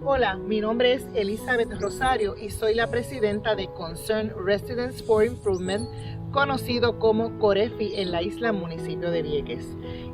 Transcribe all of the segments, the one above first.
Hola, mi nombre es Elizabeth Rosario y soy la presidenta de Concern Residents for Improvement, conocido como Corefi en la isla municipio de Vieques.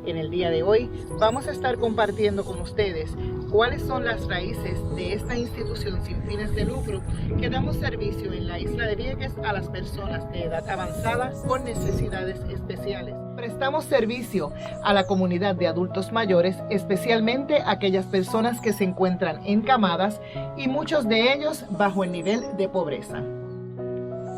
En el día de hoy vamos a estar compartiendo con ustedes cuáles son las raíces de esta institución sin fines de lucro que damos servicio en la isla de Vieques a las personas de edad avanzada con necesidades especiales. Prestamos servicio a la comunidad de adultos mayores, especialmente aquellas personas que se encuentran encamadas y muchos de ellos bajo el nivel de pobreza.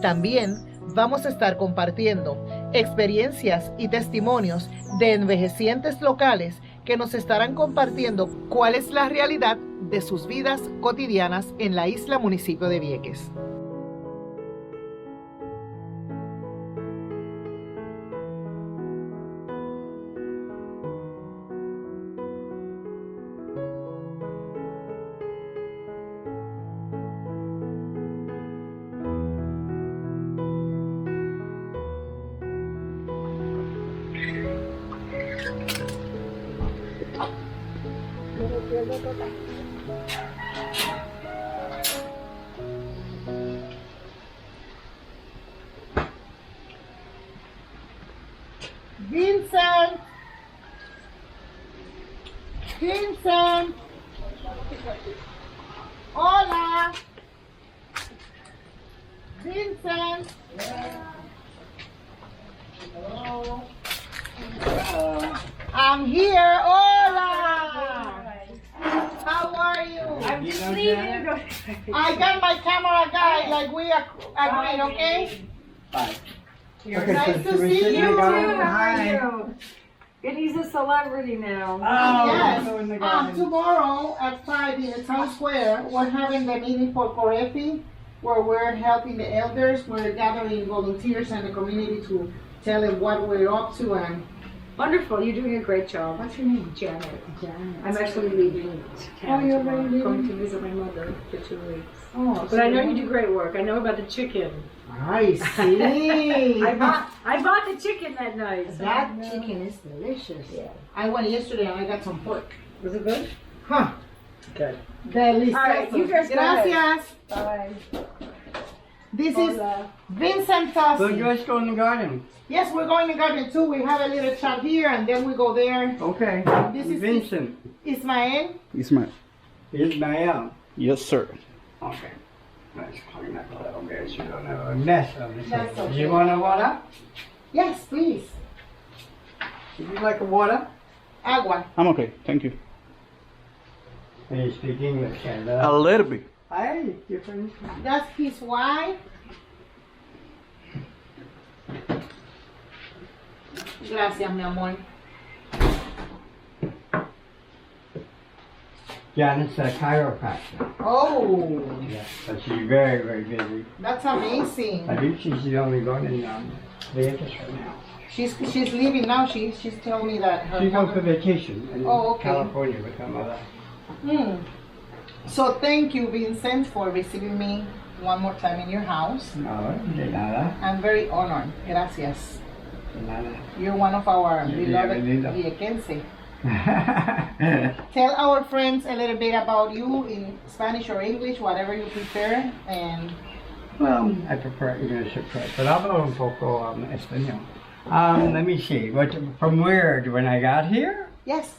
También vamos a estar compartiendo experiencias y testimonios de envejecientes locales que nos estarán compartiendo cuál es la realidad de sus vidas cotidianas en la isla municipio de Vieques. Vincent! Vincent! Hola! Vincent! Hello. I'm here. Hola! How are you? I'm sleeping. I got my camera guy, like we agreed, okay? Bye. Nice to see you. How are Hi. you? And he's a celebrity now. Yes. so in the garden. Tomorrow at 5 in the town square, we're having the meeting for Corefi, where we're helping the elders. We're gathering volunteers and the community to tell them what we're up to. And Wonderful. You're doing a great job. What's your name? Janet. I'm actually leaving town you're tomorrow. leaving? Going to visit my mother for 2 weeks. oh, But I know you do great work. I know about the chicken. I see. I bought the chicken that night. So That chicken is delicious. Yeah. I went yesterday and I got some pork. Was it good? Huh. Good. Delicioso. All right, you guys go ahead. Gracias. Bye. This is Vincent So Tossi. let's go in the garden. Yes, we're going to garden too. We have a little chat here and then we go there. Okay. This is Vincent. Ismael. Ismail. Ismael. Yes, sir. Okay. Let's clean up a little bit so you don't have a mess on the That's table. okay. You want a water? Yes, please. Would you like a water? Agua. I'm okay. Thank you. Can you speak English? A little bit. Hi, different. That's his wife. Gracias, mi amor. Janet's a chiropractor. Oh, Yeah, but she's very, very busy. that's amazing. I think she's the only one in Vegas right now. She's leaving now. She's telling me that her She goes for mother. vacation in Oh, okay. California with her mother. So thank you, Vincent, for receiving me one more time in your house. No, de nada, I'm very honored. Gracias. de nada. You're one of our Yeah, beloved bienvenido. Viequense. Tell our friends a little bit about you in Spanish or English, whatever you prefer. And Well, I prefer English at first, but hablo un poco español. Let me see, from where, when I got here? yes,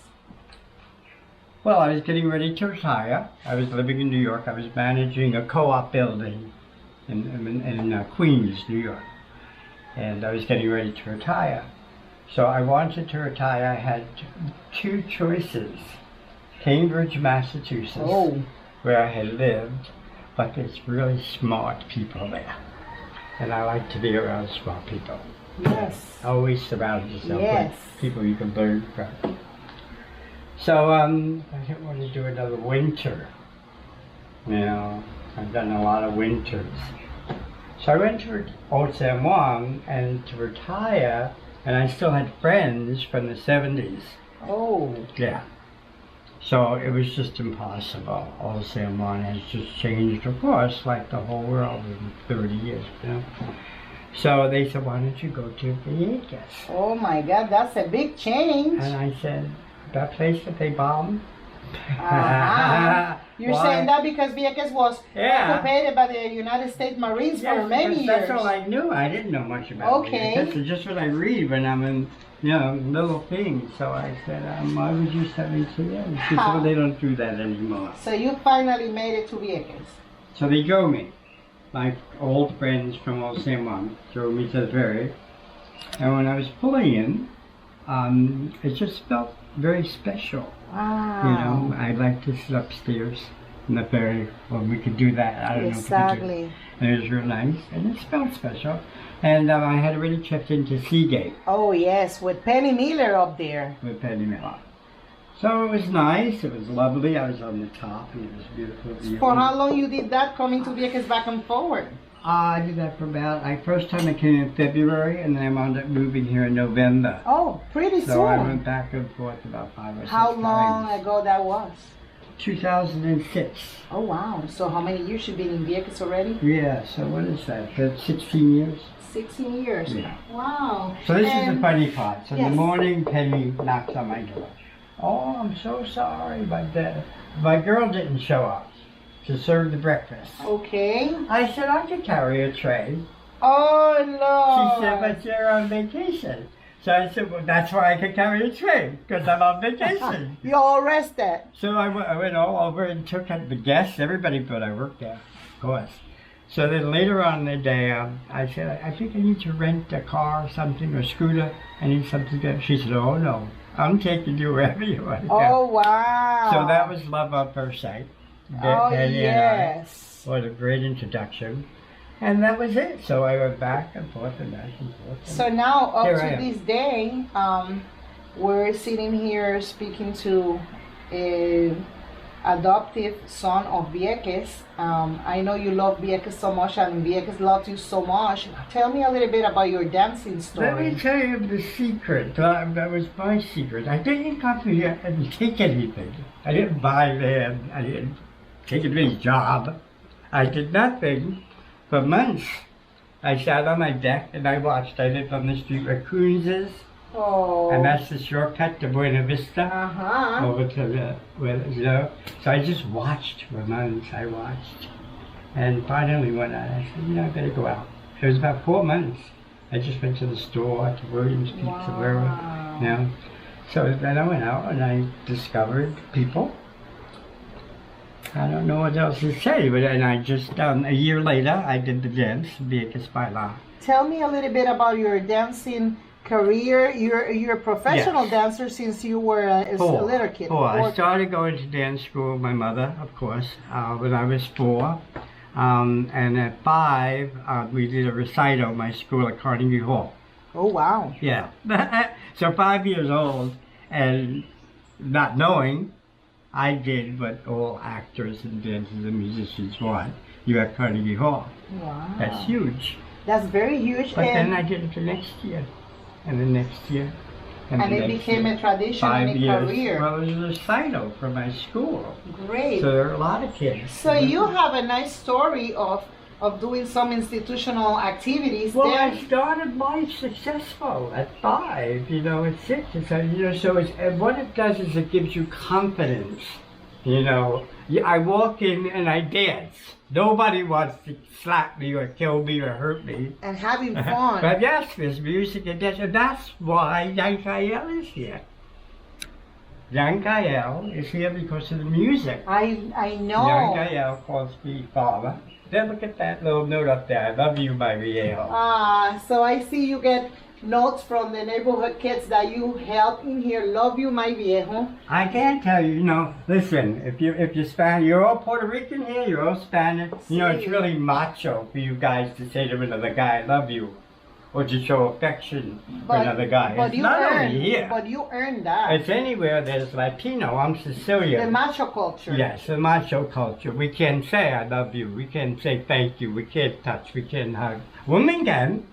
Well, I was getting ready to retire. I was living in New York. I was managing a co-op building in Queens, New York. And I was getting ready to retire. So I wanted to retire. I had two choices. Cambridge, Massachusetts, Oh. where I had lived, but there's really smart people there. And I like to be around smart people. yes, Always surround yourself Yes. with people you can learn from. So I didn't want to do another winter. You know, I've done a lot of winters. So I went to Old San Juan and to retire, and I still had friends from the 70s. oh, Yeah. So it was just impossible. Old San Juan has just changed, of course, like the whole world in 30 years, you know. So they said, why don't you go to Vieques? oh my God, that's a big change. And I said, that place that they bombed. You're Why? saying that because Vieques was Yeah. occupied by the United States Marines for Yes, many because years. that's all I knew. I didn't know much about Okay. it. That's just what I read when I'm in, little things. So I said, why would you send me to them? She said, well, they don't do that anymore. So you finally made it to Vieques. So they drove me. My old friends from Old San Juan drove me to the ferry. And when I was pulling in, it just felt very special. Wow. I like to sit upstairs in the ferry when we could do that. I don't know if we could do it. Exactly. And it was real nice, and it felt special. And I had already checked into Seagate Oh yes, with Penny Miller up there. with Penny Miller. So it was nice, it was lovely. I was on the top, and it was beautiful view. For how long you did that, coming to Vieques back and forward? I did that for about, first time I came in February, and then I wound up moving here in November. Oh, pretty So I soon. went back and forth about 5 or 6 How times. long ago that was? 2006. Oh wow. So how many years you been in Vieques already? Yeah, so what is that? That's 16 years? 16 years. Yeah. Wow. So this is the And- funny part. So in Yes. the morning, Penny knocks on my door. Oh, I'm so sorry, but my girl didn't show up to serve the breakfast. Okay. I said, I could carry a tray. Oh She no. said, but you're on vacation. So I said, well, that's why I could carry a tray, because I'm on vacation. You all rested. So I went all over and took the guests. Everybody thought I worked there, of course. So then later on in the day, I said, I think I need to rent a car or something, or a scooter. I need something to. She said, oh no, I'm taking you wherever you want to go. Oh wow. So that was love at first sight. Oh Penny yes. and I. What a great introduction. And that was it. So I went back and forth and back and forth. So now up Here I to am. this day, we're sitting here speaking to a adoptive son of Vieques. I know you love Vieques so much and Vieques loves you so much. Tell me a little bit about your dancing Let story. me tell you the secret. That was my secret. I didn't come here and take anything. I didn't buy land. I didn't take anybody's job. I did nothing for months. I sat on my deck and I watched. I lived on the street where Coons is, Oh. and that's the shortcut to Buena Vista. Uh-huh. Over to So I just watched for months. I watched. And finally one night I said, I better go out. It was about 4 months. I just went to the store, to Williams Pizza, wherever. So then I went out and I discovered people. I don't know what else to say, but and I just, a year later, I did the dance, Vieques Baila. Tell me a little bit about your dancing career. You're a professional Yes. dancer since you were a little kid. Four. I started going to dance school with my mother, of course, when I was 4. And at 5, we did a recital at my school at Carnegie Hall. Oh wow. Yeah. So 5 years old, and not knowing, I did what all actors and dancers and musicians want. You at Carnegie Hall. Wow. That's huge. That's very huge. But and then I did it the next year, and the next year, and the it next became year. a tradition 5 and a years. career. Well, it was a recital for my school. Great. So there are a lot of kids. So you have a nice story of doing some institutional activities. Well, then. I started life successful at 5, at 6. So and what it does is it gives you confidence. I walk in and I dance. Nobody wants to slap me or kill me or hurt me. And having fun. But yes, there's music and dance, and that's why Yankael is here. Yankael is here because of the music. I know. Yankael calls me father. Then look at that little note up there. I love you, my viejo. So I see you get notes from the neighborhood kids that you help in here. Love you, my viejo. I can't tell you, listen, if you're Spanish, you're all Puerto Rican here, you're all Spanish. It's really macho for you guys to say to another guy, I love you, or to show affection for another guy. But It's you not earn, only here. But you earn that. It's anywhere there's Latino. I'm Sicilian. The macho culture. Yes, the macho culture. We can't say I love you. We can't say thank you. We can't touch. We can't hug. Women can.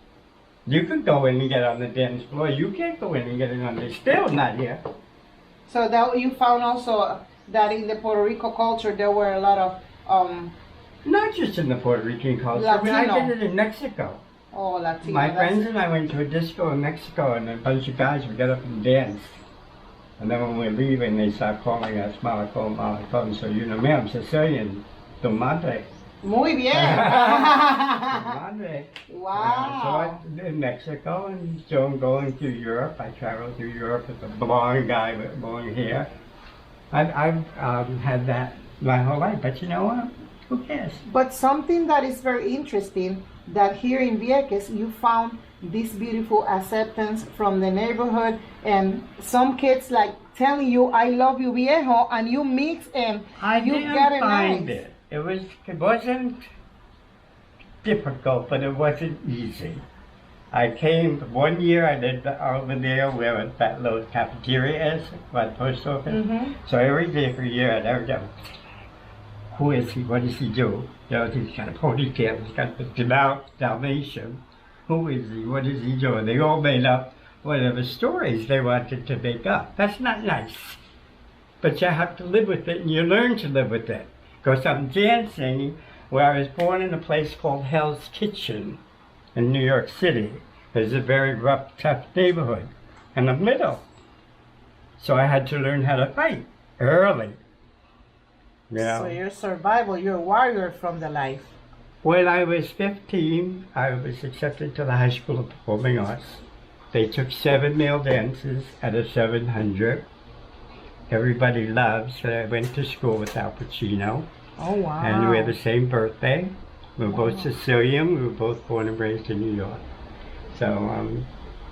You can go in and get on the dance floor. You can't go in and get it on the still not here. So that you found also that in the Puerto Rico culture there were a lot of Not just in the Puerto Rican culture. I Latino. did it in Mexico. Latino. My friends and I went to a disco in Mexico, and a bunch of guys would get up and dance. And then when we're leaving, they start calling us Malacom, Malacom. So, you know me, I'm Sicilian. Tu madre. Muy bien. Madre. Wow. So I'm in Mexico, and so I'm going through Europe. I travel through Europe with a blonde guy with blonde hair. I've had that my whole life, but you know what? Who cares? But something that is very interesting, that here in Vieques, you found this beautiful acceptance from the neighborhood, and some kids like telling you, I love you, viejo, and you mix and you get it find nice. It wasn't difficult, but it wasn't easy. I came, 1 year I lived over there where that little cafeteria is, by the post office. So every day for a year I'd ever go, who is he, what does he do? You know, he's got a ponytail, he's got the Dalmatian. Who is he, what does he do? And they all made up whatever stories they wanted to make up. That's not nice. But you have to live with it, and you learn to live with it. Because I'm dancing where I was born in a place called Hell's Kitchen in New York City. It's a very rough, tough neighborhood. And I'm little. So I had to learn how to fight early. You know? So you're survival, you're a warrior from the life. When I was 15, I was accepted to the High School of Performing Arts. They took 7 male dancers out of 700. Everybody loves that I went to school with Al Pacino. Oh, wow. And we had the same birthday. We were both Sicilian. We were both born and raised in New York. So,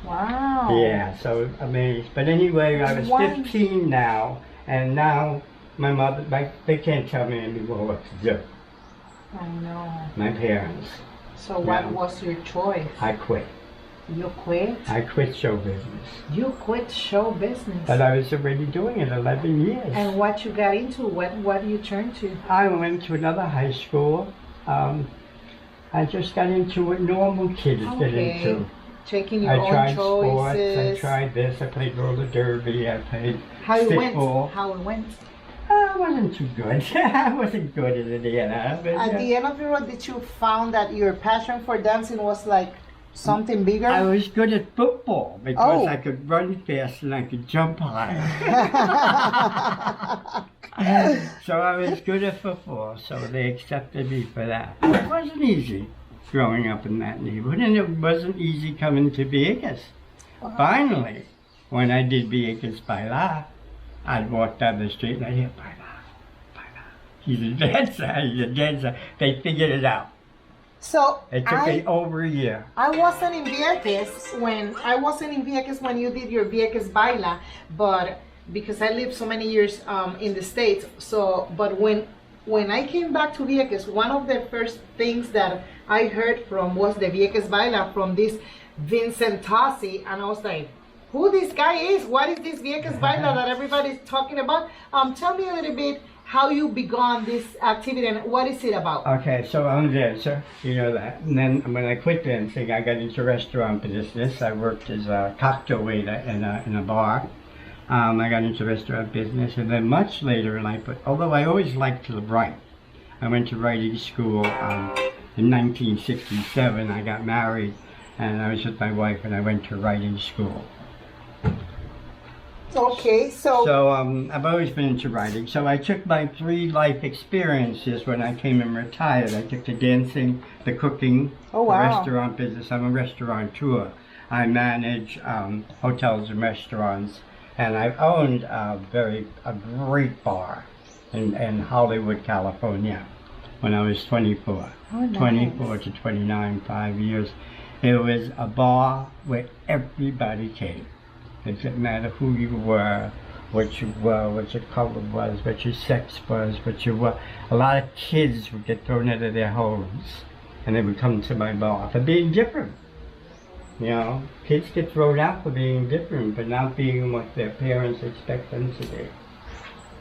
wow. yeah, so amazed. But anyway, I was 15 now, and now my mother, they can't tell me anymore what to do. I know. My parents. So what was your choice? I quit. You quit? I quit show business. You quit show business? But I was already doing it 11 years. And what you got into? What you turned to? I went to another high school. I just got into what normal kids get into. Taking your own tried choices. sports, I tried this, I played roller derby, I played How it went? stickball. How it went? I wasn't too good. I wasn't good at it, you know. But, At the end of the road, did you found that your passion for dancing was like something bigger? I was good at football because I could run fast and I could jump high. So I was good at football, so they accepted me for that. It wasn't easy growing up in that neighborhood, and it wasn't easy coming to Vieques. Finally, when I did Vieques Bailar, I'd walk down the street and I'd hear, Bailar, Bailar. He's a dancer, he's a dancer. They figured it out. So It took me over a year. I wasn't in Vieques when you did your Vieques Baila, but because I lived so many years in the States. So, but when I came back to Vieques, one of the first things that I heard from was the Vieques Baila from this Vincent Tossi, and I was like, who this guy is? What is this Vieques Baila that everybody's talking about? Tell me a little bit how you began this activity and what is it about? Okay, so I'm a dancer, you know that. And then when I quit dancing, I got into restaurant business. I worked as a cocktail waiter in a bar. I got into restaurant business, and then much later in life, although I always liked to write, I went to writing school in 1967. I got married, and I was with my wife, and I went to writing school. Okay, so I've always been into writing. So I took my 3 life experiences when I came and retired. I took the dancing, the cooking, the restaurant business. I'm a restaurateur. I manage hotels and restaurants, and I've owned a great bar in Hollywood, California, when I was 24. Oh, nice. 24 to 29, 5 years. It was a bar where everybody came. It didn't matter who you were, what your color was, what your sex was, what you were. A lot of kids would get thrown out of their homes, and they would come to my bar for being different. You know, kids get thrown out for being different, but not being what their parents expect them to be.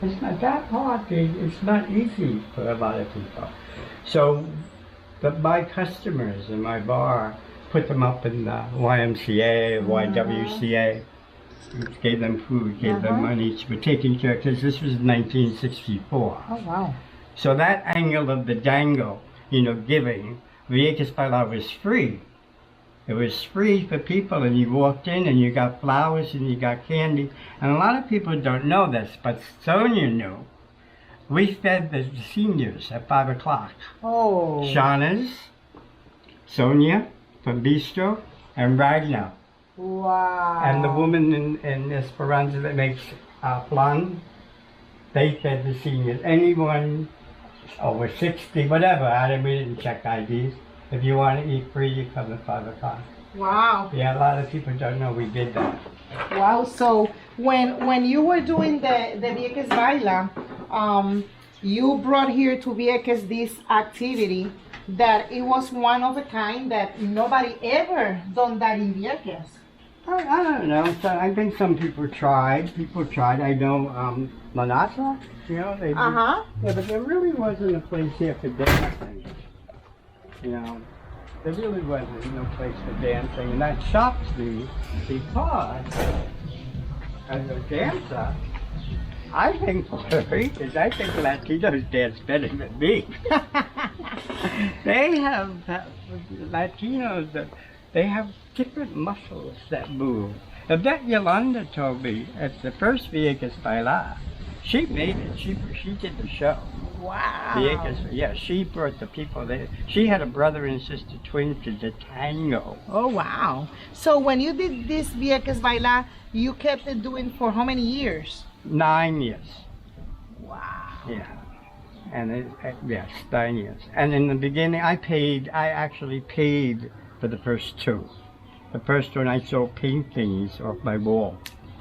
It's not that hard. It's not easy for a lot of people. So, my customers in my bar put them up in the YMCA, YWCA. Gave them food, gave them money to be taken care of, because this was 1964. Oh, wow. So that angle of the dangle, you know, giving, Vieques Bailar was free. It was free for people, and you walked in and you got flowers and you got candy. And a lot of people don't know this, but Sonia knew. We fed the seniors at 5 o'clock. Oh. Shauna's, Sonia from Bistro, and Ragnar. Wow. And the woman in Esperanza that makes flan, they fed the seniors. Anyone over 60, whatever, we didn't check IDs. If you want to eat free, you come at 5 o'clock. Wow. Yeah, a lot of people don't know we did that. Wow. So when you were doing the Vieques Baila, you brought here to Vieques this activity that it was one of a kind that nobody ever done that in Vieques. I don't know. So I think some people tried. I know Manasa, you know, they did. Uh-huh. Yeah, but there really wasn't a place here for dancing. You know, there really wasn't no place for dancing, and that shocks me because as a dancer, I think Latinos dance better than me. They have Latinos. They have different muscles that move. Yvette Yolanda told me at the first Vieques Bailar, she made it. She did the show. Wow. Vieques, yeah, she brought the people there. She had a brother and sister twins to the tango. Oh, wow. So when you did this Vieques Baila, you kept it doing for how many years? 9 years. Wow. Yeah. And yes, 9 years. And in the beginning, I actually paid for the first two. The first one, I sold paintings off my wall.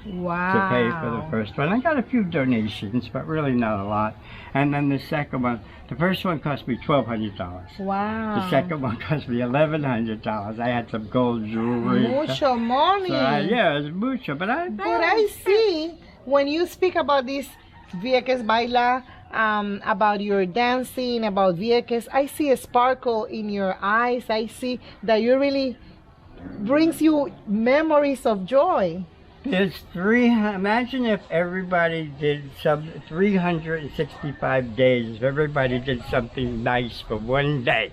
Wow. To pay for the first one. I got a few donations, but really not a lot. And then the second one, the first one cost me $1,200. Wow. The second one cost me $1,100. I had some gold jewelry. Mucho money. So yeah, it's mucho. But I see when you speak about this Vieques Baila, about your dancing, about Vieques, I see a sparkle in your eyes. I see that you really brings you memories of joy. There's imagine if everybody did 365 days, if everybody did something nice for one day.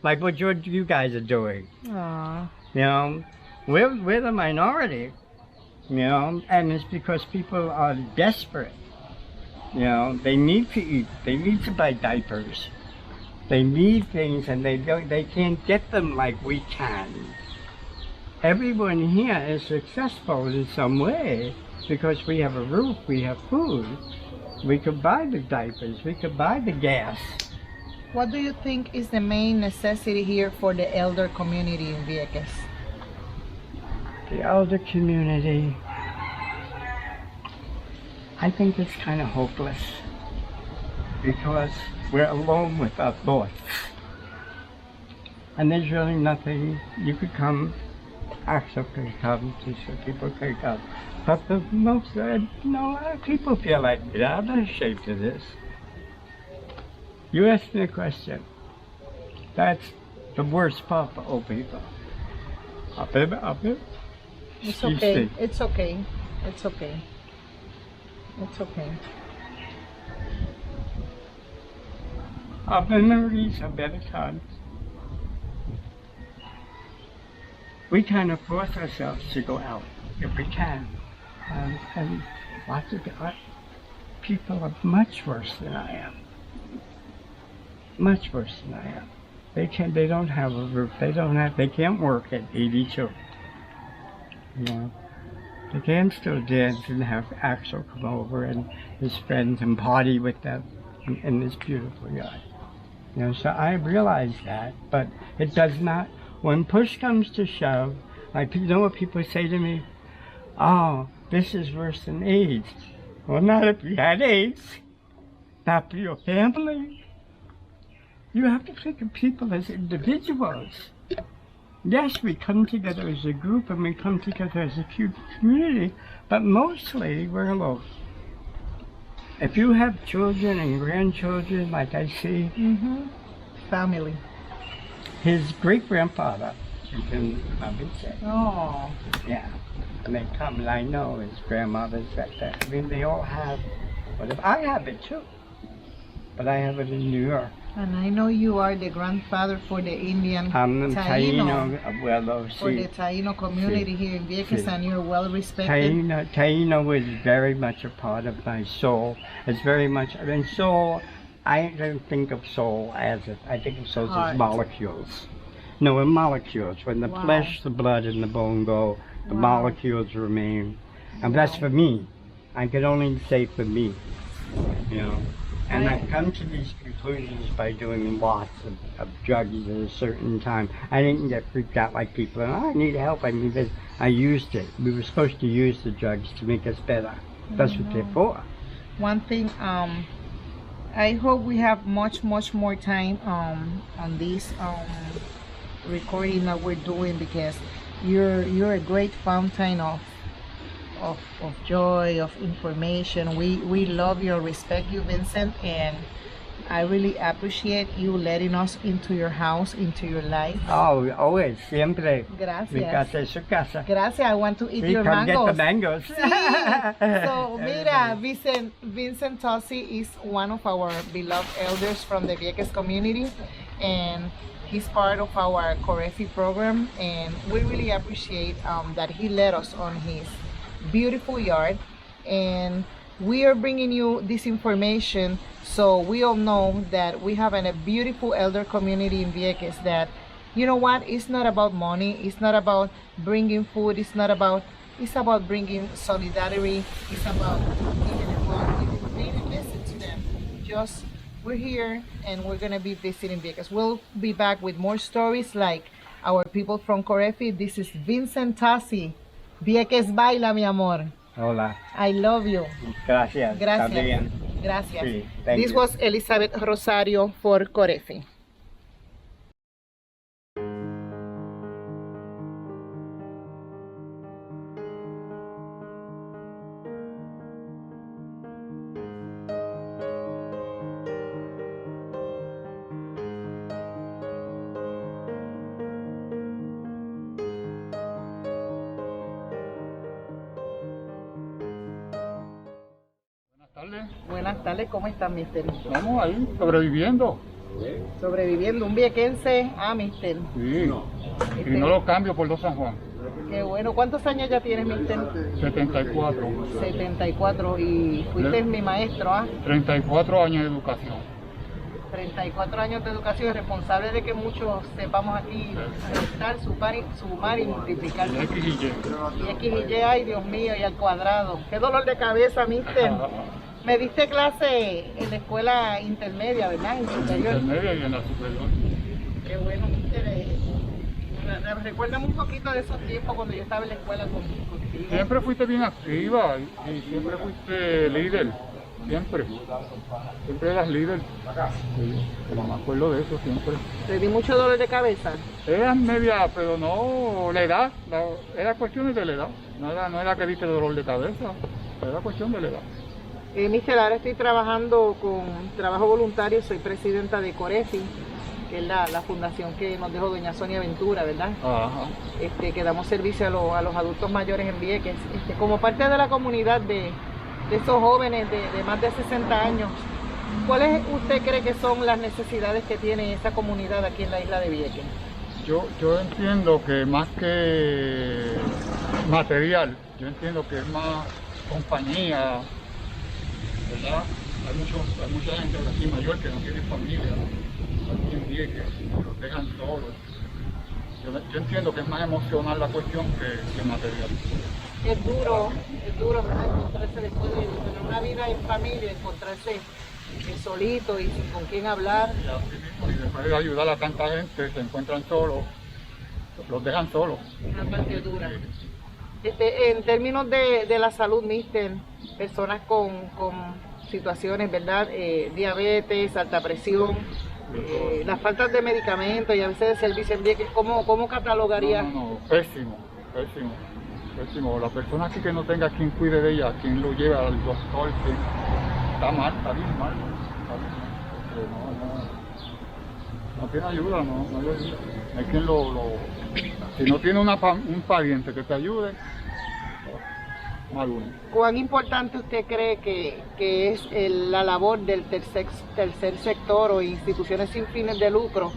Like what you guys are doing. Aww. You know, we're the minority, you know, and it's because people are desperate. You know, they need to eat, they need to buy diapers. They need things and they can't get them like we can. Everyone here is successful in some way because we have a roof, we have food. We could buy the diapers, we could buy the gas. What do you think is the main necessity here for the elder community in Vieques? The elder community, I think it's kind of hopeless because we're alone with our thoughts. And there's really nothing, you could come, Axel could come, people could come. But the most, a lot of people feel like, I'm not ashamed of this. You asked me a question. That's the worst part for old people. Up it. It's okay. It's okay. It's okay. It's okay. Our memories are better times. We kind of force ourselves to go out if we can. And lots of people are much worse than I am. Much worse than I am. They don't have a roof. They can't work at 82. You know, they can still dance and have Axel come over and his friends and party with them in this beautiful yard. You know, so I realize that, but it does not. When push comes to shove, like, you know what people say to me? Oh, this is worse than AIDS. Well, not if you had AIDS. Not for your family. You have to think of people as individuals. Yes, we come together as a group and we come together as a community, but mostly we're alone. If you have children and grandchildren, like I see, Family. his great-grandfather is in Vieques. Oh. Yeah. And they come, and I know his grandmother's like that. I mean, they all have, but if I have it too. but I have it in New York. And I know you are the grandfather for the Indian I'm Taino, well, for the Taino community here in Vieques, and you're well respected. Taino is very much a part of my soul. It's very much, I mean, soul, I don't think of soul as it, I think of soul Heart. as molecules. No, in molecules. When the Wow. flesh, the blood, and the bone go, the Wow. molecules remain. And that's for me. I can only say for me, you know. And I come to these conclusions by doing lots of drugs at a certain time. I didn't get freaked out like people. I need help. I need this. I used it. We were supposed to use the drugs to make us better. That's what they're for. One thing, I hope we have much more time on this recording that we're doing, because you're a great fountain of joy, of information. We love you, respect you, Vincent, and I really appreciate you letting us into your house, into your life. Oh, always, siempre. Mi Gracias. casa es su casa. Gracias. I want to eat Sí, your come get the mangoes. mangoes. So, mira, Vincent Tossi is one of our beloved elders from the Vieques community, and he's part of our Corefi program, and we really appreciate that he led us on his beautiful yard, and we are bringing you this information so we all know that we have a beautiful elder community in Vieques, that, you know what, it's not about money, it's not about bringing food, it's about bringing solidarity, it's about giving a hug, giving a visit to them. Just, we're here and we're gonna be visiting Vieques. We'll be back with more stories like our people from Corefi. This is Vincent Tossi. Vieques baila, mi amor. Hola. I love you. Gracias. Gracias. También. Gracias. Sí, thank This you. was Elizabeth Rosario for Corefi. Buenas tardes, ¿cómo están, mister? Estamos ahí, sobreviviendo. Sobreviviendo, un viequense, mister. Sí. Y no lo cambio por 2 San Juan. Qué bueno. ¿Cuántos años ya tienes, mister? 74. 74. Y fuiste mi maestro, 34 años de educación. 34 años de educación, responsable de que muchos sepamos aquí restar, sumar y multiplicar. Y X y Y. Y X y Y, ay Dios mío, y al cuadrado. Qué dolor de cabeza, mister. Me diste clase en la escuela intermedia, ¿verdad? En superior. Intermedia y en la superior. Qué bueno, mister. Recuérdame un poquito de esos tiempos cuando yo estaba en la escuela contigo. Siempre fuiste bien activa y siempre fuiste líder. Siempre eras líder. Sí, pero me acuerdo de eso siempre. ¿Te di mucho dolor de cabeza? Eras media, pero no la edad. Era cuestión de la edad. No era que diste dolor de cabeza. Era cuestión de la edad. Mister, ahora estoy trabajando con trabajo voluntario, soy presidenta de Corefi, que es la fundación que nos dejó doña Sonia Ventura, ¿verdad? Ajá. Que damos servicio a los adultos mayores en Vieques. Como parte de la comunidad de esos jóvenes de más de 60 años, ¿cuáles usted cree que son las necesidades que tiene esa comunidad aquí en la isla de Vieques? Yo entiendo que más que material, yo entiendo que es más compañía, ¿verdad? Hay mucha gente aquí mayor que no tiene familia, aquí en Vieques, los dejan solos. Yo entiendo que es más emocional la cuestión que material. Es duro, ¿verdad? Encontrarse después de tener una vida en familia, encontrarse solito y sin con quién hablar. Y después de ayudar a tanta gente, se encuentran solos, los dejan solos. Una parte dura. En términos de la salud, mister, personas con situaciones, ¿verdad? Diabetes, alta presión, las faltas de medicamentos y a veces de servicio en Vieques, ¿cómo catalogaría? No, pésimo. La persona aquí que no tenga quien cuide de ella, quien lo lleve al doctor, está bien mal. Porque no tiene ayuda, no hay ayuda. Hay quien si no tiene un pariente que te ayude, más uno. ¿Cuán importante usted cree que es la labor del tercer sector o instituciones sin fines de lucro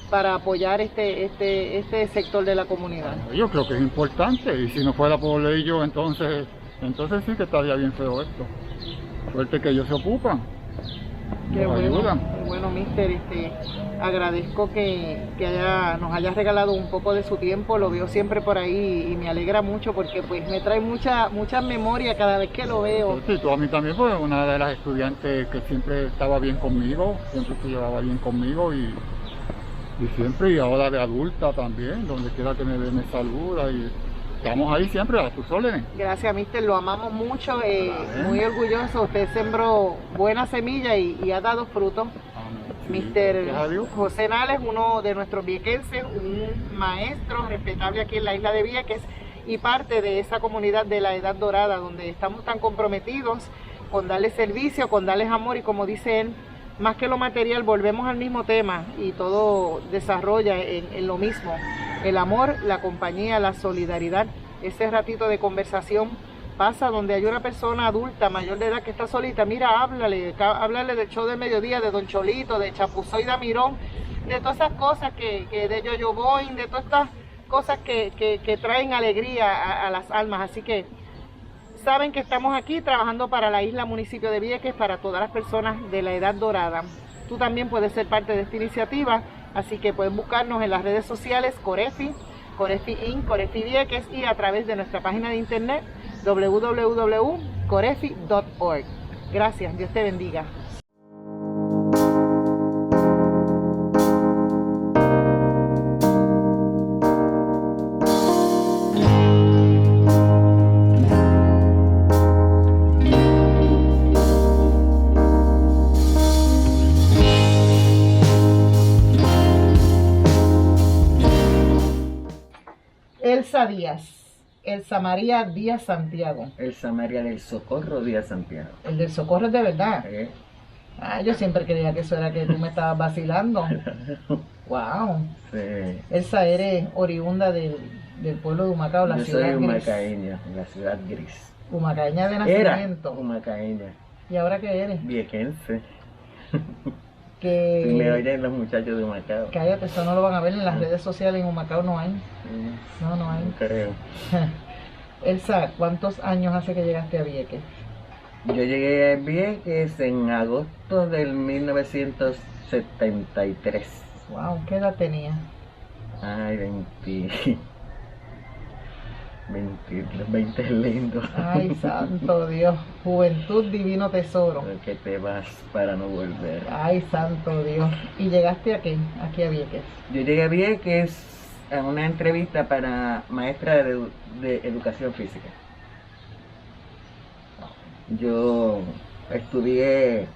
para apoyar este sector de la comunidad? Yo creo que es importante, y si no fuera por ellos, entonces sí que estaría bien feo esto. Suerte que ellos se ocupan, Qué nos bueno, ayudan. qué bueno, mister. Agradezco que nos haya regalado un poco de su tiempo. Lo veo siempre por ahí y me alegra mucho porque pues me trae mucha memoria cada vez que lo veo. Sí, tú a mí también, pues una de las estudiantes que siempre estaba bien conmigo, siempre se llevaba bien conmigo y siempre, y ahora de adulta también, donde quiera que me ve me saluda y estamos ahí siempre a tus órdenes. Gracias, mister. Lo amamos mucho. Muy orgulloso. Usted sembró buena semilla y ha dado fruto. Mister Gracias a Dios. José Nales, uno de nuestros viequenses, un maestro respetable aquí en la isla de Vieques y parte de esa comunidad de la Edad Dorada, donde estamos tan comprometidos con darles servicio, con darles amor y como dice él, más que lo material, volvemos al mismo tema y todo desarrolla en lo mismo. El amor, la compañía, la solidaridad. Ese ratito de conversación pasa donde hay una persona adulta, mayor de edad, que está solita. Mira, háblale del show del mediodía, de Don Cholito, de Chapuzó y Damirón, de todas esas cosas que de Yo-Yo Boing, de todas estas cosas que traen alegría a las almas. Así que saben que estamos aquí trabajando para la isla municipio de Vieques, para todas las personas de la Edad Dorada. Tú también puedes ser parte de esta iniciativa, así que pueden buscarnos en las redes sociales Corefi, Corefi Inc., Corefi Vieques y a través de nuestra página de internet www.corefi.org. Gracias, Dios te bendiga. Elsa María Díaz Santiago. Elsa María del Socorro Díaz Santiago. El del Socorro es de verdad. Yo siempre creía que eso era que tú me estabas vacilando. Wow. Sí. Elsa, eres oriunda del pueblo de Humacao, la Yo ciudad soy gris. humacaeña, la ciudad gris. Humacaeña de Era nacimiento. humacaeña, ¿Y ahora qué eres? viequense. Que Si me oyen los muchachos de Humacao. cállate, eso no lo van a ver en las redes sociales. En Humacao no hay. No hay. No creo. Elsa, ¿cuántos años hace que llegaste a Vieques? Yo llegué a Vieques en agosto del 1973. Wow, ¿qué edad tenía? Ay, 20 es lindo. Ay, santo Dios, juventud, divino tesoro. Porque te vas para no volver. Ay, santo Dios. ¿Y llegaste a qué? Aquí a Vieques. Yo llegué a Vieques a una entrevista para maestra de educación física. Yo estudié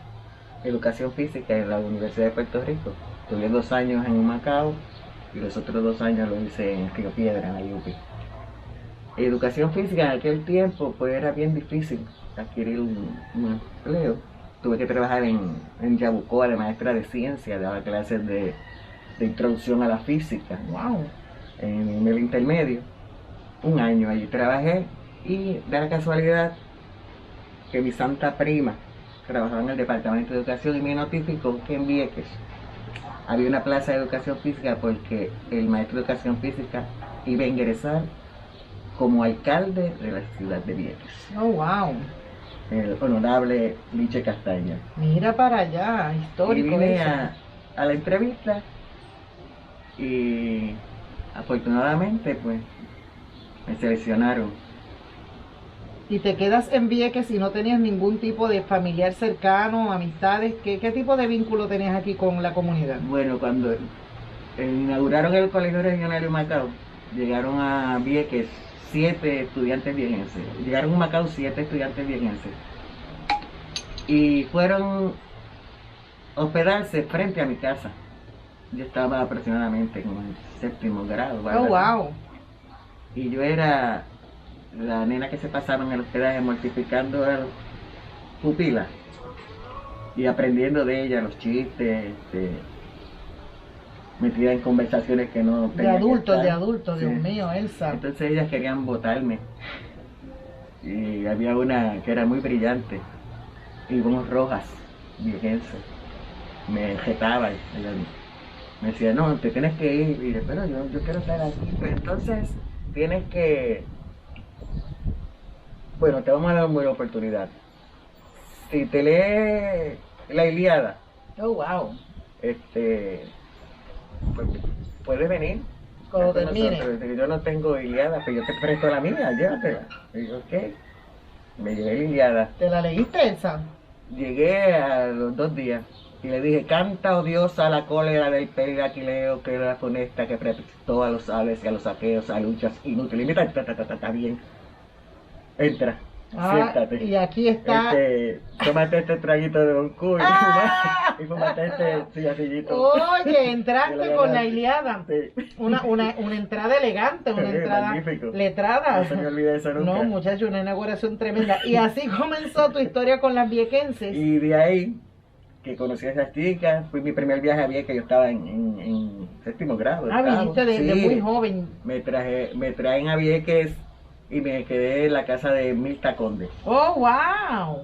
educación física en la Universidad de Puerto Rico. Estudié 2 años en Humacao y los otros 2 años lo hice en Río Piedra, en la UPI. Educación física en aquel tiempo pues era bien difícil adquirir un empleo. Tuve que trabajar en Yabucoa de maestra de ciencia, daba clases de introducción a la física. Wow. En el intermedio. 1 año allí trabajé y da la casualidad que mi santa prima trabajaba en el departamento de educación y me notificó que en Vieques había una plaza de educación física porque el maestro de educación física iba a ingresar como alcalde de la ciudad de Vieques, Oh, wow. el honorable Liche Castaña. Mira para allá, Y histórico vine eso. a la entrevista y afortunadamente pues me seleccionaron. Y te quedas en Vieques y no tenías ningún tipo de familiar cercano, amistades. ¿Qué tipo de vínculo tenías aquí con la comunidad? Bueno, cuando inauguraron el Colegio Regional de Humacao, llegaron a Vieques 7 estudiantes viequenses. Llegaron a Humacao 7 estudiantes viequenses. Y fueron a hospedarse frente a mi casa. Yo estaba aproximadamente como en 7º grado. Oh, algo así. wow. Y yo era la nena que se pasaba en el hospedaje mortificando a las pupilas y aprendiendo de ella los chistes, metida en conversaciones que no De tenía que adultos, estar. Dios Sí. mío, Elsa. Entonces ellas querían botarme. y había una que era muy brillante, y unos rojas, viejenses, me retaban, ella me decía, no, te tienes que ir, y yo, pero yo quiero estar aquí, pues entonces tienes que, bueno, te vamos a dar una buena oportunidad. Si te lees la Ilíada, Oh, wow. pues, puedes venir. Cuando Con termine. nosotros. Digo, yo no tengo Ilíada, pero yo te presto la mía, llévatela. Y yo, ok. Me llevé la Ilíada. ¿Te la leíste, Elsa? Llegué a los 2 días y le dije, canta, oh diosa, la cólera del Périda Aquileo, que era la funesta que prestó a los ales y a los aqueos a luchas inútiles. Y mira, está bien. Entra, siéntate. Y aquí está. Tómate este traguito de Don Q y fumate este cigarrillito. Oye, entraste con la Ilíada. Sí. Una entrada elegante, una Sí, entrada magnífico. letrada. No se me olvide eso nunca. No, muchacho, una inauguración tremenda. Y así comenzó tu historia con las viequenses. Y de ahí, que conocí a esas chicas, fue mi primer viaje a Vieques, yo estaba en séptimo grado. Viniste de Sí. muy joven. Me traen a Vieques y me quedé en la casa de Milta Conde. Oh, wow.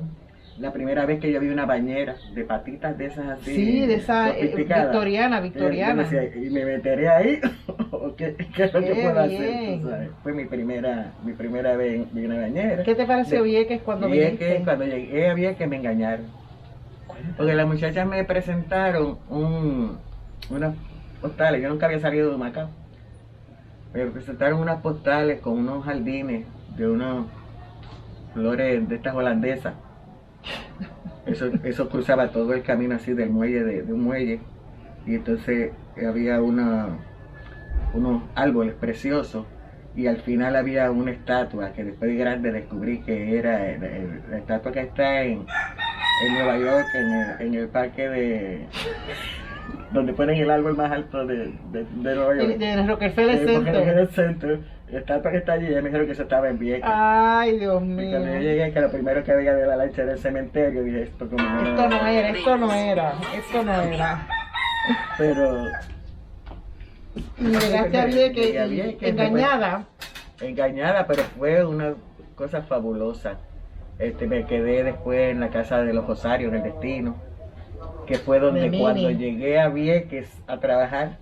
La primera vez que yo vi una bañera de patitas de esas así. Sí, de esa sofisticadas. victoriana. Yo decía, ¿y me meteré ahí? ¿O qué es lo que Qué puedo bien. hacer? ¿Tú sabes? Fue mi primera vez en una bañera. ¿Qué te pareció Vieques cuando viniste? Cuando llegué a Vieques me engañaron. Porque las muchachas me presentaron unas postales. Yo nunca había salido de Macao. Me presentaron unas postales con unos jardines de unas flores de estas holandesas. Eso cruzaba todo el camino así del muelle, de un muelle. Y entonces había unos árboles preciosos. Y al final había una estatua que después de grande descubrí que era la estatua que está en Nueva York, en el parque donde ponen el árbol más alto de Nueva York. De Rockefeller Center. Rockefeller Center. La estatua que está allí, ya me dijeron que eso estaba en Vieques. Ay, Dios Y mío. cuando yo llegué, que lo primero que veía de la lancha era el cementerio, dije, esto como no. Esto no era. Pero Y llegaste a Vieques Llegué a Vieques, engañada, pero fue una cosa fabulosa. Me quedé después en la casa de los Rosarios, en el Destino, que fue donde cuando llegué a Vieques a trabajar,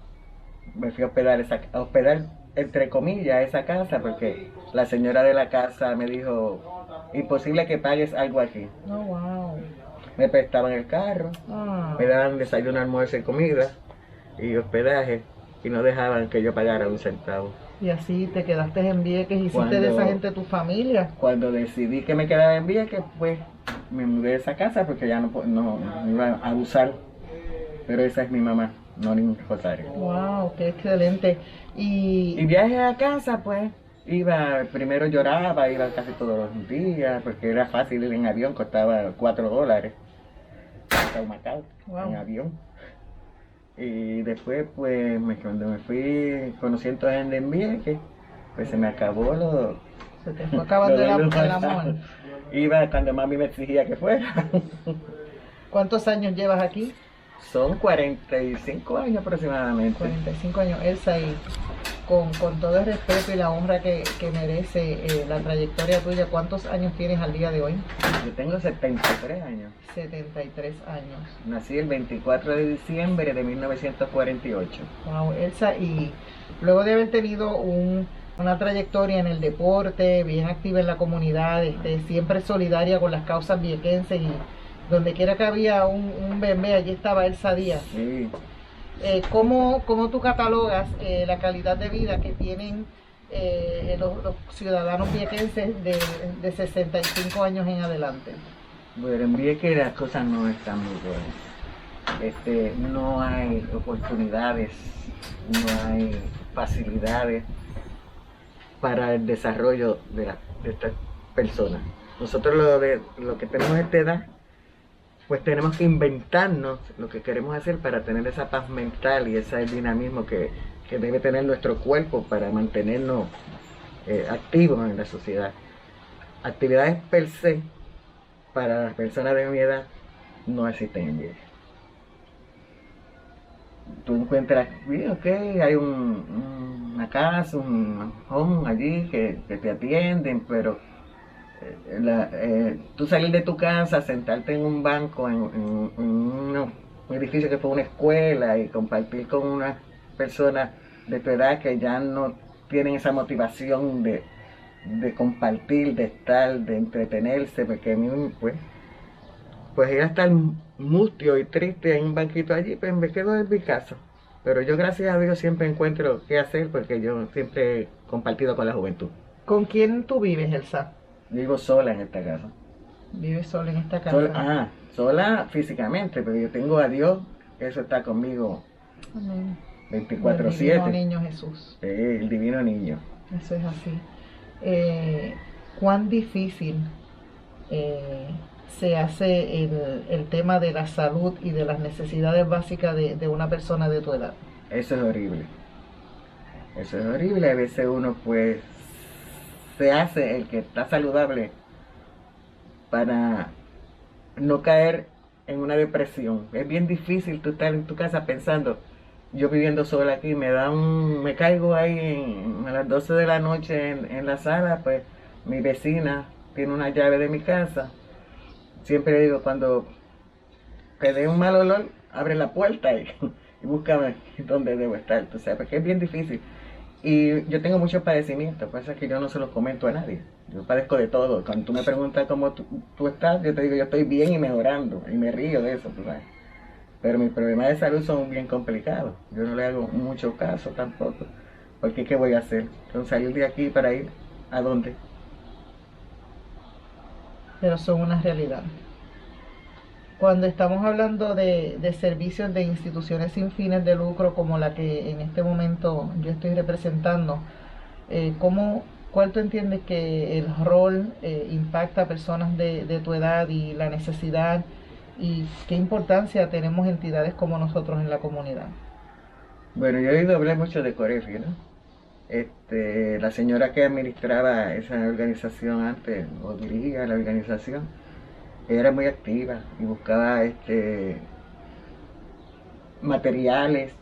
me fui a hospedar entre comillas esa casa, porque la señora de la casa me dijo, imposible que pagues algo aquí. Oh, wow. Me prestaban el carro, me daban desayuno, almuerzo y comida y hospedaje, y no dejaban que yo pagara un centavo. Y así te quedaste en Vieques, hiciste de esa gente tu familia. Cuando decidí que me quedaba en Vieques, pues me mudé de esa casa porque ya no iba a abusar. Pero esa es mi mamá, no ningún Rosario. Wow, qué excelente. Y viaje a casa, pues, primero lloraba, iba casi todos los días, porque era fácil ir en avión, costaba $4 hasta Macao, en avión. Y después, pues, cuando me fui conociendo gente en Vieques, pues se me acabó Se te fue acabando el amor. Iba cuando mami me exigía que fuera. ¿Cuántos años llevas aquí? Son 45 años aproximadamente. 45 años, Elsa, y con todo el respeto y la honra que merece la trayectoria tuya, ¿cuántos años tienes al día de hoy? Yo tengo 73 años. 73 años. Nací el 24 de diciembre de 1948. Wow, Elsa, y luego de haber tenido una trayectoria en el deporte, bien activa en la comunidad, siempre solidaria con las causas viequenses, y donde quiera que había un bebé, allí estaba Elsa Díaz. Sí. ¿Cómo tú catalogas la calidad de vida que tienen los ciudadanos viequenses de 65 años en adelante? Bueno, en Vieques las cosas no están muy buenas. No hay oportunidades, no hay facilidades para el desarrollo de estas personas. Nosotros lo que tenemos esta edad, pues tenemos que inventarnos lo que queremos hacer para tener esa paz mental y ese dinamismo que debe tener nuestro cuerpo para mantenernos activos en la sociedad. Actividades per se para las personas de mi edad no existen en Vieques. Tú encuentras, ok, hay una casa, un home allí que te atienden, pero Tú salir de tu casa, sentarte en un banco, un edificio que fue una escuela y compartir con unas personas de tu edad que ya no tienen esa motivación de compartir, de estar, de entretenerse, porque a mí, pues ir a estar mustio y triste en un banquito allí, pues me quedo en mi casa. Pero yo, gracias a Dios, siempre encuentro qué hacer porque yo siempre he compartido con la juventud. ¿Con quién tú vives, Elsa? Vivo sola en esta casa. ¿Vives sola en esta casa? Sola físicamente, pero yo tengo a Dios, eso está conmigo. Amén. 24/7. El divino niño Jesús. El divino niño. Eso es así. ¿Cuán difícil se hace el tema de la salud y de las necesidades básicas de una persona de tu edad? Eso es horrible. Eso es horrible. A veces uno pues se hace el que está saludable para no caer en una depresión. Es bien difícil tú estar en tu casa pensando, yo viviendo sola aquí, me caigo ahí a las 12 de la noche en la sala, pues mi vecina tiene una llave de mi casa. Siempre digo, cuando te dé un mal olor, abre la puerta y búscame dónde debo estar, tú sabes, porque es bien difícil. Y yo tengo muchos padecimientos, pasa que yo no se los comento a nadie. Yo padezco de todo. Cuando tú me preguntas cómo tú estás, yo te digo, yo estoy bien y mejorando, y me río de eso, tú sabes. Pero mis problemas de salud son bien complicados. Yo no le hago mucho caso tampoco. Porque ¿qué voy a hacer? Entonces salir de aquí para ir ¿a dónde? Pero son una realidad. Cuando estamos hablando de servicios de instituciones sin fines de lucro como la que en este momento yo estoy representando, ¿cuál tú entiendes que el rol impacta a personas de tu edad y la necesidad y qué importancia tenemos entidades como nosotros en la comunidad? Bueno, yo he oído hablar mucho de Corefi, ¿no? La señora que administraba esa organización antes, o dirigía la organización, era muy activa y buscaba materiales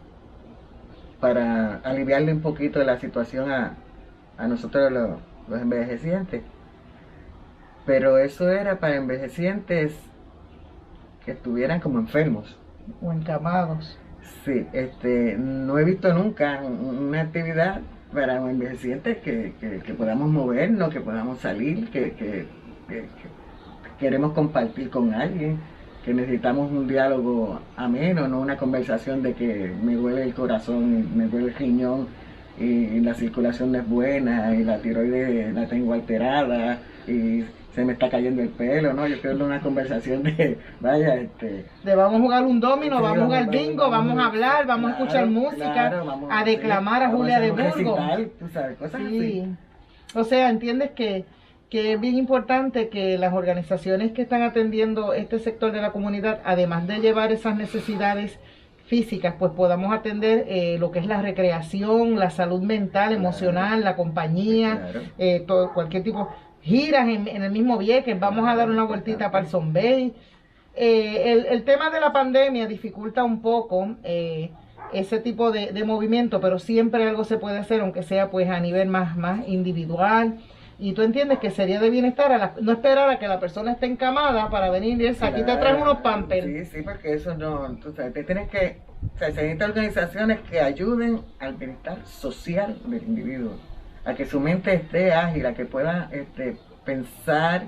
para aliviarle un poquito la situación a nosotros los envejecientes. Pero eso era para envejecientes que estuvieran como enfermos. O encamados. Sí, no he visto nunca una actividad para envejecientes que podamos movernos, que podamos salir, que queremos compartir con alguien, que necesitamos un diálogo ameno, no una conversación de que me duele el corazón, me duele el riñón y la circulación no es buena y la tiroides la tengo alterada y se me está cayendo el pelo, ¿no? Yo quiero una conversación de, vaya, de vamos a jugar un domino, sí, vamos a jugar bingo, vamos a hablar, vamos a escuchar música, a declamar a Julia de Burgos. Recital, tú sabes, cosas así. O sea, entiendes que es bien importante que las organizaciones que están atendiendo este sector de la comunidad, además de llevar esas necesidades físicas, pues podamos atender lo que es la recreación, la salud mental, emocional, la compañía, todo, cualquier tipo, giras en el mismo Vieques, vamos a dar una vueltita para el Son Bay. El tema de la pandemia dificulta un poco ese tipo de movimiento, pero siempre algo se puede hacer, aunque sea pues a nivel más individual. Y tú entiendes que sería de bienestar no esperar a que la persona esté encamada para venir y decir, aquí te traes unos pampers. Sí, porque eso no, tú sabes, te tienes que, o sea, se necesitan organizaciones que ayuden al bienestar social del individuo, a que su mente esté ágil, a que pueda pensar,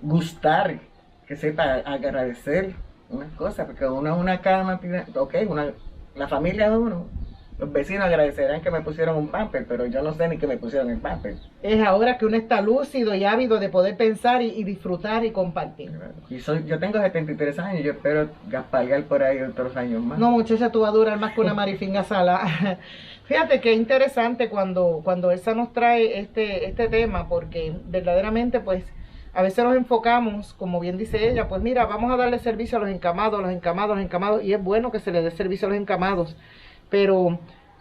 gustar, que sepa agradecer unas cosas, porque uno es una cama, la familia de uno, los vecinos agradecerán que me pusieron un pamper, pero yo no sé ni que me pusieron el pamper. Es ahora que uno está lúcido y ávido de poder pensar y disfrutar y compartir. Y yo tengo 73 años, yo espero gaspallar por ahí otros años más. No, muchacha, tú vas a durar más que una marifinga sala. Fíjate que interesante cuando Elsa nos trae este tema, porque verdaderamente pues a veces nos enfocamos, como bien dice ella, pues mira, vamos a darle servicio a los encamados, y es bueno que se les dé servicio a los encamados, pero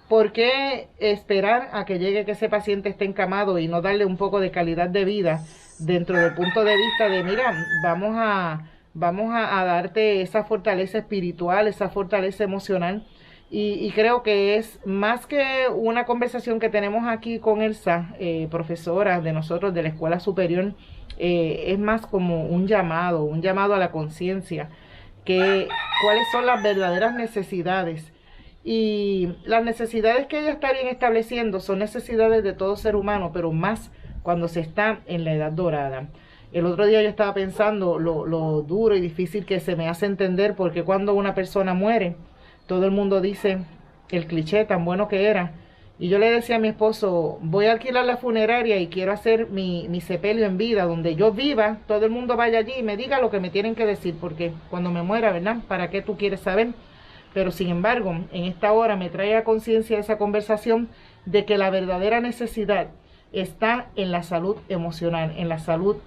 ¿por qué esperar a que llegue que ese paciente esté encamado y no darle un poco de calidad de vida dentro del punto de vista de, mira, vamos a darte esa fortaleza espiritual, esa fortaleza emocional? Y creo que es más que una conversación que tenemos aquí con Elsa, profesora de nosotros de la Escuela Superior es más como un llamado a la conciencia, que cuáles son las verdaderas necesidades. Y las necesidades que ella está bien estableciendo son necesidades de todo ser humano, pero más cuando se está en la edad dorada. El otro día yo estaba pensando lo duro y difícil que se me hace entender, porque cuando una persona muere, todo el mundo dice el cliché tan bueno que era. Y yo le decía a mi esposo, voy a alquilar la funeraria y quiero hacer mi sepelio en vida, donde yo viva, todo el mundo vaya allí y me diga lo que me tienen que decir, porque cuando me muera, ¿verdad? ¿Para qué tú quieres saber? Pero sin embargo, en esta hora me trae a conciencia esa conversación de que la verdadera necesidad está en la salud emocional, en la salud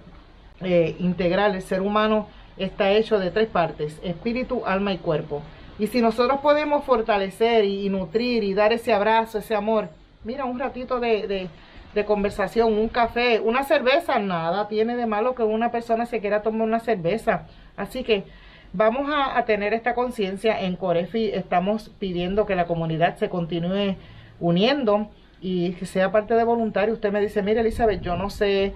integral. El ser humano está hecho de 3 partes: espíritu, alma y cuerpo. Y si nosotros podemos fortalecer y nutrir y dar ese abrazo, ese amor, mira, un ratito de conversación, un café, una cerveza, nada tiene de malo que una persona se quiera tomar una cerveza. Así que vamos a tener esta conciencia. En Corefi estamos pidiendo que la comunidad se continúe uniendo y que sea parte de voluntario. Usted me dice, mire Elizabeth, yo no sé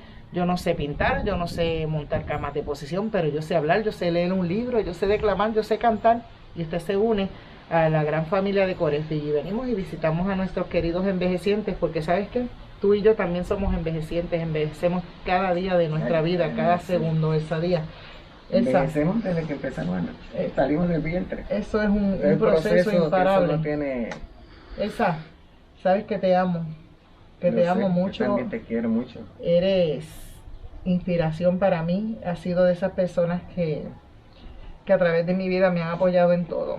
pintar, yo no sé montar camas de posición, pero yo sé hablar, yo sé leer un libro, yo sé declamar, yo sé cantar. Y usted se une a la gran familia de Corefi y venimos y visitamos a nuestros queridos envejecientes, porque ¿sabes qué? Tú y yo también somos envejecientes, envejecemos cada día de nuestra vida, cada segundo de ese día. Envejecemos desde que empezamos, salimos del vientre. Eso es un proceso imparable. Que no tiene... Elsa, sabes que te amo, te amo mucho. Yo también te quiero mucho. Eres inspiración para mí, has sido de esas personas que a través de mi vida me han apoyado en todo.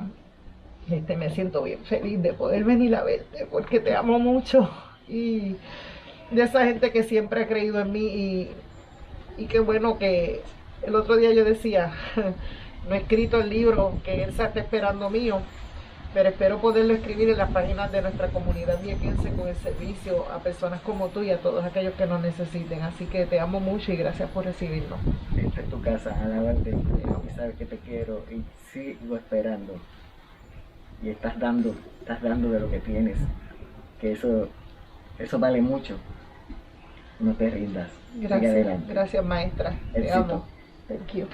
Me siento bien feliz de poder venir a verte, porque te amo mucho, y de esa gente que siempre ha creído en mí, y qué bueno que el otro día yo decía, no he escrito el libro que Elsa está esperando mío, pero espero poderlo escribir en las páginas de nuestra comunidad viequense con el servicio a personas como tú y a todos aquellos que nos necesiten. Así que te amo mucho y gracias por recibirnos. Esta es tu casa, alabarte, y sabes que te quiero y sigo esperando. Y estás dando de lo que tienes, que eso vale mucho. No te rindas. Sigue adelante. Gracias maestra. Te Éxito. amo. Thank you.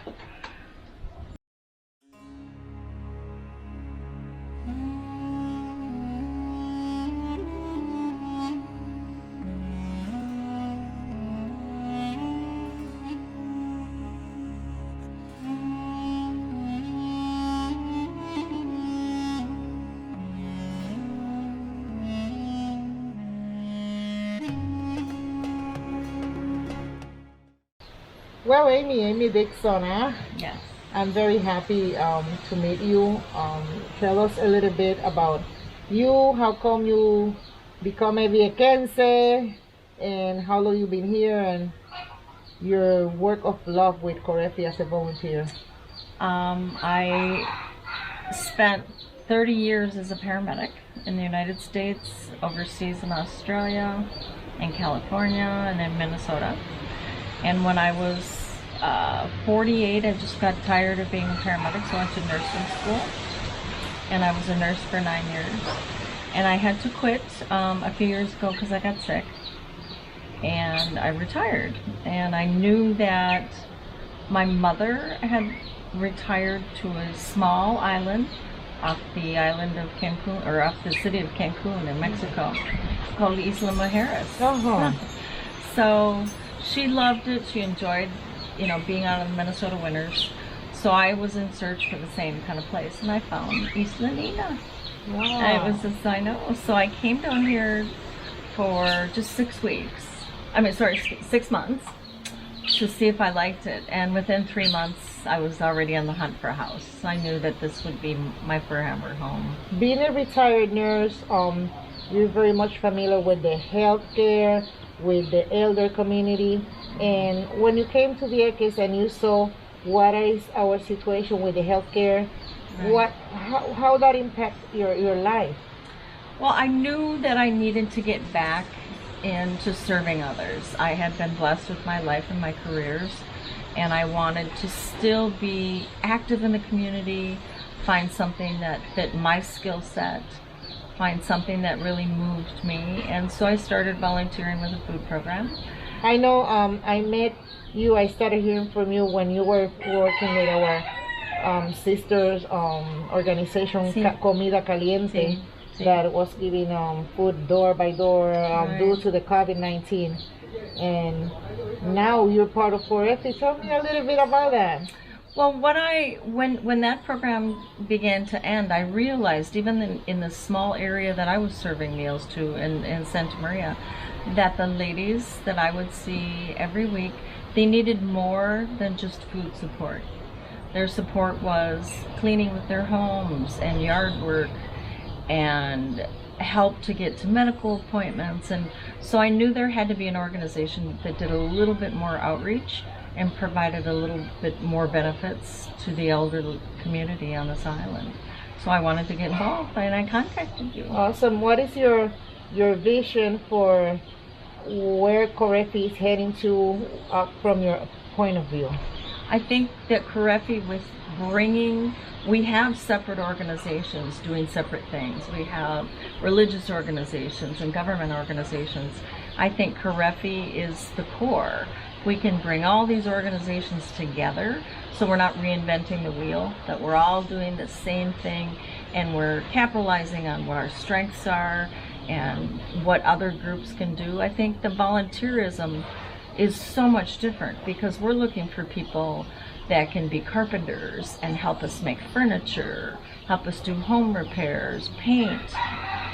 Well, Amy Dixon, huh? Yes. I'm very happy to meet you. Tell us a little bit about you. How come you become a Viequense, and how long you been here, and your work of love with Corefi as a volunteer? I spent 30 years as a paramedic in the United States, overseas in Australia, in California, and in Minnesota. And when I was 48, I just got tired of being a paramedic, so I went to nursing school. And I was a nurse for 9 years. And I had to quit a few years ago because I got sick. And I retired. And I knew that my mother had retired to a small island off the island of Cancun, or off the city of Cancun in Mexico, called Isla Mujeres. Uh-huh. So she loved it. She enjoyed, being out in the Minnesota winters. So I was in search for the same kind of place, and I found Isla Nina. Wow. And it was just, I know. So I came down here for just 6 weeks. 6 months to see if I liked it. And within 3 months, I was already on the hunt for a house. I knew that this would be my forever home. Being a retired nurse, you're very much familiar with the healthcare, with the elder community. And when you came to Vieques and you saw what is our situation with the healthcare, Right. how that impact your life? Well, I knew that I needed to get back into serving others. I had been blessed with my life and my careers, and I wanted to still be active in the community, find something that fit my skill set, find something that really moved me. And so I started volunteering with a food program. I know I met you, I started hearing from you when you were working with our sisters organization, Sí. Comida Caliente, Sí, sí. that was giving food door by door Right. due to the COVID-19. And now you're part of Corefi. Tell me a little bit about that. Well, when that program began to end, I realized, even in the small area that I was serving meals to in Santa Maria, that the ladies that I would see every week, they needed more than just food support. Their support was cleaning with their homes and yard work and help to get to medical appointments. And so I knew there had to be an organization that did a little bit more outreach and provided a little bit more benefits to the elderly community on this island. So I wanted to get involved, and I contacted you. Awesome. What is your vision for where Corefi is heading to from your point of view? I think that Corefi, with we have separate organizations doing separate things. We have religious organizations and government organizations. I think Corefi is the core. We can bring all these organizations together so we're not reinventing the wheel, that we're all doing the same thing and we're capitalizing on what our strengths are and what other groups can do. I think the volunteerism is so much different because we're looking for people that can be carpenters and help us make furniture, help us do home repairs, paint,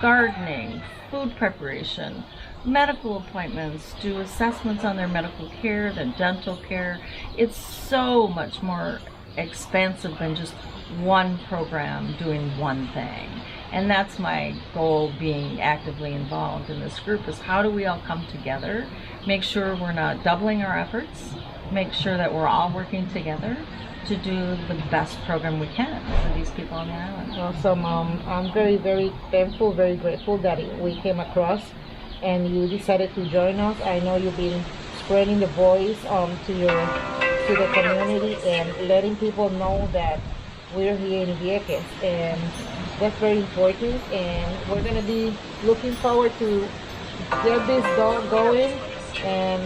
gardening, food preparation, medical appointments, do assessments on their medical care, their dental care. It's so much more expansive than just one program doing one thing. And that's my goal, being actively involved in this group, is how do we all come together, make sure we're not doubling our efforts, make sure that we're all working together to do the best program we can for these people on the island. Awesome. I'm very, very thankful, very grateful that we came across and you decided to join us. I know you've been spreading the voice to the community and letting people know that we're here in Vieques, and that's very important, and we're going to be looking forward to get this going and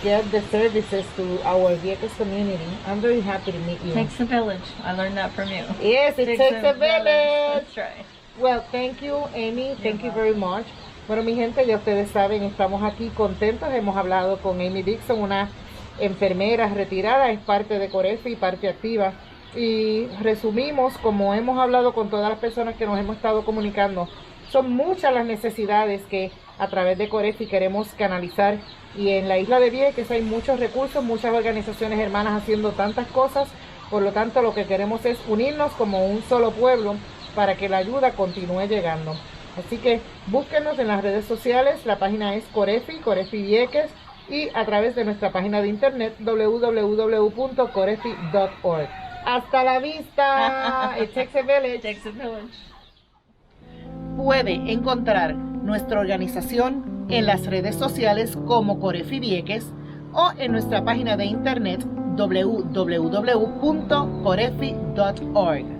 get the services to our Vieques community. I'm very happy to meet you. Takes a village. I learned that from you. Yes, it takes a village. That's right. Well, thank you, Amy. Thank you very much. Bueno, mi gente, ya ustedes saben, estamos aquí contentos. Hemos hablado con Amy Dixon, una enfermera retirada, es parte de Corefi y parte activa. Y resumimos, como hemos hablado con todas las personas que nos hemos estado comunicando, son muchas las necesidades que a través de Corefi queremos canalizar. Y en la isla de Vieques hay muchos recursos, muchas organizaciones hermanas haciendo tantas cosas. Por lo tanto, lo que queremos es unirnos como un solo pueblo para que la ayuda continúe llegando. Así que búsquenos en las redes sociales, la página es Corefi, Corefi Vieques, y a través de nuestra página de internet www.corefi.org. ¡Hasta la vista! It takes a village. It takes a village. Puede encontrar nuestra organización en las redes sociales como Corefi Vieques o en nuestra página de internet www.corefi.org.